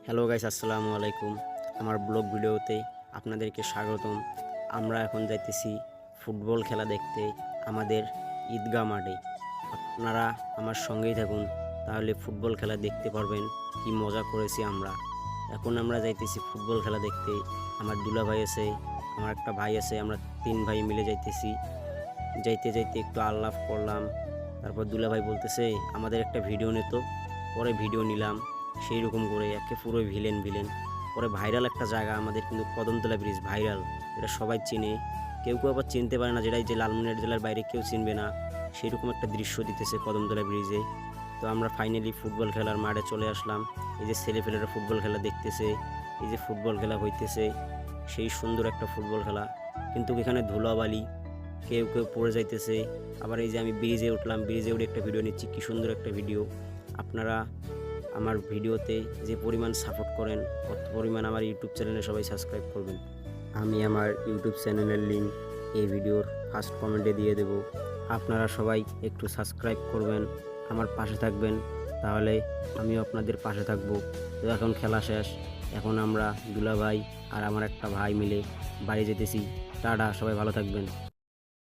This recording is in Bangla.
হ্যালো গাইস, আসসালামু আলাইকুম। আমার ব্লগ ভিডিওতে আপনাদেরকে স্বাগতম। আমরা এখন যাইতেছি ফুটবল খেলা দেখতে আমাদের ঈদগাহ মাঠে। আপনারা আমার সঙ্গেই থাকুন, তাহলে ফুটবল খেলা দেখতে পারবেন কি মজা করেছি আমরা। এখন আমরা যাইতেছি ফুটবল খেলা দেখতে। আমার দুলা ভাই আছে, আমার একটা ভাই আছে, আমরা 3 ভাই মিলে যাইতেছি। যাইতে যাইতে একটু আলাপ করলাম, তারপর দুলা ভাই বলতেছে আমাদের একটা ভিডিও নিত। পরে ভিডিও নিলাম, সেই রকম করে একে পুরো ভিলেন ভিলেন। পরে ভাইরাল একটা জায়গা আমাদের কিন্তু কদমতলা ব্রিজ ভাইরাল, এটা সবাই চিনে। কেউ কেউ আবার চিনতে পারে না, যেটা এই যে লালমনিরহাট জেলার বাইরে কেউ চিনবে না, সেই রকম একটা দৃশ্য দিতেছে কদমতলা ব্রিজে। তো আমরা ফাইনালি ফুটবল খেলার মাঠে চলে আসলাম। এই যে ছেলেপেলেরা ফুটবল খেলা দেখতেছে, এই যে ফুটবল খেলা হইতেছে, সেই সুন্দর একটা ফুটবল খেলা। কিন্তু এখানে ধুলাবালি, কেউ কেউ পড়ে যাইতেছে। আবার এই যে আমি ব্রিজে উঠলাম, ব্রিজে উঠে একটা ভিডিও নিচ্ছি, কি সুন্দর একটা ভিডিও। আপনারা আমার ভিডিওতে যে পরিমাণ সাপোর্ট করেন, কত পরিমাণ আমার ইউটিউব চ্যানেলে সবাই সাবস্ক্রাইব করবেন। আমি আমার ইউটিউব চ্যানেলের লিঙ্ক এই ভিডিওর ফার্স্ট কমেন্টে দিয়ে দেব। আপনারা সবাই একটু সাবস্ক্রাইব করবেন, আমার পাশে থাকবেন, তাহলে আমিও আপনাদের পাশে থাকবো। তো এখন খেলা শেষ, এখন আমরা দুলা ভাই আর আমার একটা ভাই মিলে বাড়ি যেতেছি। টাটা, সবাই ভালো থাকবেন।